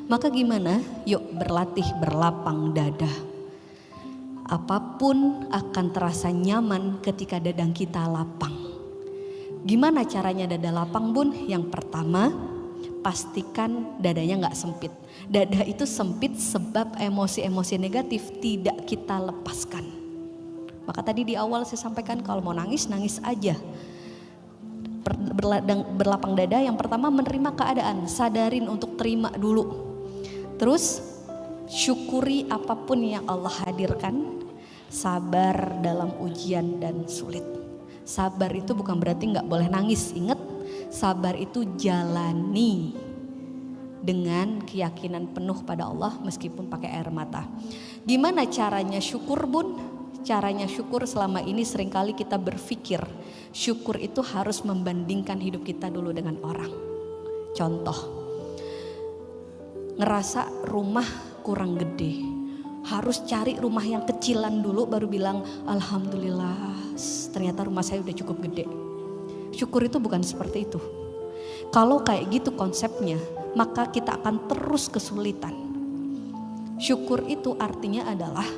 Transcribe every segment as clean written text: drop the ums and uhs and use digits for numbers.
Maka gimana? Yuk berlatih berlapang dada. Apapun akan terasa nyaman ketika dadang kita lapang. Gimana caranya dada lapang, Bun? Yang pertama, pastikan dadanya gak sempit. Dada itu sempit sebab emosi-emosi negatif tidak kita lepaskan. Maka tadi di awal saya sampaikan kalau mau nangis, nangis aja. Berlapang dada yang pertama menerima keadaan, sadarin untuk terima dulu. Terus syukuri apapun yang Allah hadirkan, sabar dalam ujian dan sulit. Sabar itu bukan berarti gak boleh nangis, ingat sabar itu jalani dengan keyakinan penuh pada Allah meskipun pakai air mata. Gimana caranya syukur, Bun? Caranya syukur selama ini seringkali kita berpikir syukur itu harus membandingkan hidup kita dulu dengan orang. Contoh, ngerasa rumah kurang gede, harus cari rumah yang kecilan dulu baru bilang alhamdulillah ternyata rumah saya udah cukup gede. Syukur itu bukan seperti itu. Kalau kayak gitu konsepnya, maka kita akan terus kesulitan. Syukur itu artinya adalah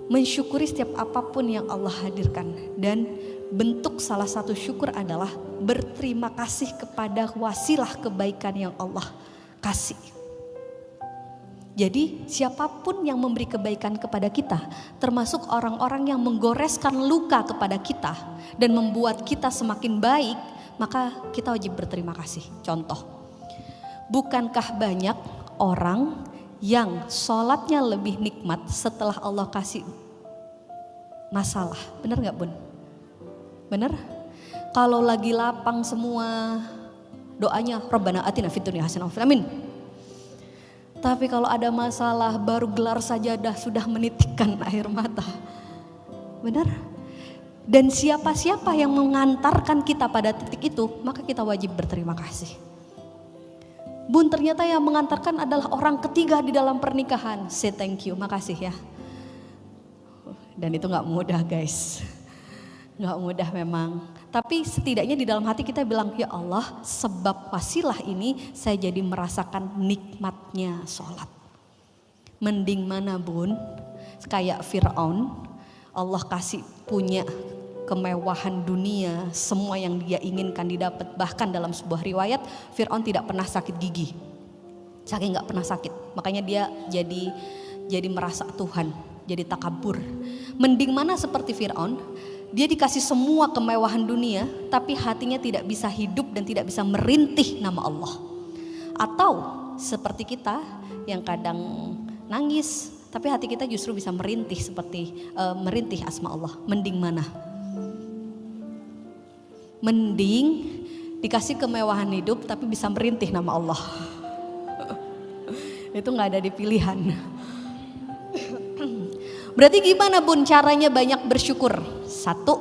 mensyukuri setiap apapun yang Allah hadirkan. Dan bentuk salah satu syukur adalah berterima kasih kepada wasilah kebaikan yang Allah kasih. Jadi siapapun yang memberi kebaikan kepada kita, termasuk orang-orang yang menggoreskan luka kepada kita dan membuat kita semakin baik, maka kita wajib berterima kasih. Contoh, bukankah banyak orang yang sholatnya lebih nikmat setelah Allah kasih masalah? Benar gak, Bun? Benar? Kalau lagi lapang semua, doanya Rabbana atina fid dunya hasanah wa fil amin. Tapi kalau ada masalah baru gelar sajadah sudah menitikkan air mata. Benar? Dan siapa-siapa yang mengantarkan kita pada titik itu, maka kita wajib berterima kasih. Bun, ternyata yang mengantarkan adalah orang ketiga di dalam pernikahan. Say thank you, makasih ya. Dan itu gak mudah, guys. Gak mudah memang. Tapi setidaknya di dalam hati kita bilang, ya Allah, sebab wasilah ini saya jadi merasakan nikmatnya sholat. Mending mana, Bun? Kayak Fir'aun, Allah kasih punya kemewahan dunia, semua yang dia inginkan didapat. Bahkan dalam sebuah riwayat, Fir'aun tidak pernah sakit gigi. Saking gak pernah sakit, makanya dia jadi merasa Tuhan, jadi takabur. Mending mana seperti Fir'aun? Dia dikasih semua kemewahan dunia, tapi hatinya tidak bisa hidup dan tidak bisa merintih nama Allah. Atau seperti kita yang kadang nangis, tapi hati kita justru bisa merintih seperti merintih asma Allah. Mending mana? Mending dikasih kemewahan hidup tapi bisa merintih nama Allah. Itu gak ada di pilihan. Berarti gimana, Bun, caranya banyak bersyukur? Satu,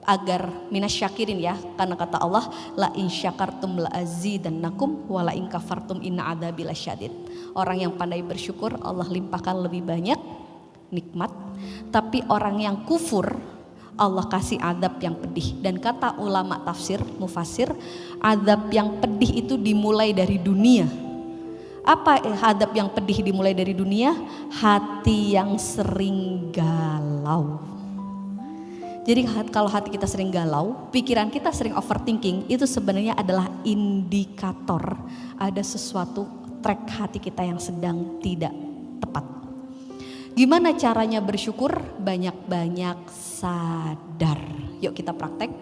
agar minasyakirin ya, karena kata Allah la in syakartum la azidannakum wa la in kafartum inna adzabi lasyadid. Orang yang pandai bersyukur Allah limpahkan lebih banyak nikmat, tapi orang yang kufur Allah kasih adab yang pedih. Dan kata ulama tafsir mufasir, adab yang pedih itu dimulai dari dunia. Apa adab yang pedih dimulai dari dunia? Hati yang sering galau. Jadi kalau hati kita sering galau, pikiran kita sering overthinking, itu sebenarnya adalah indikator ada sesuatu track hati kita yang sedang tidak tepat. Gimana caranya bersyukur? Banyak-banyak sadar. Yuk kita praktek.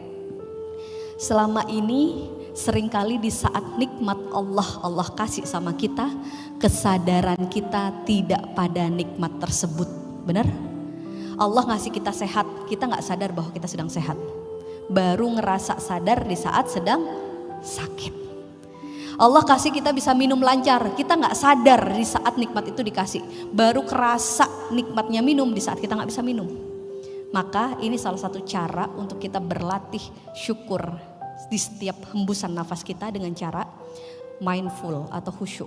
Selama ini seringkali di saat nikmat Allah kasih sama kita, kesadaran kita tidak pada nikmat tersebut. Benar? Allah ngasih kita sehat, kita gak sadar bahwa kita sedang sehat. Baru ngerasa sadar di saat sedang sakit. Allah kasih kita bisa minum lancar, kita gak sadar di saat nikmat itu dikasih. Baru kerasa nikmatnya minum di saat kita gak bisa minum. Maka ini salah satu cara untuk kita berlatih syukur di setiap hembusan nafas kita dengan cara mindful atau khusyuk.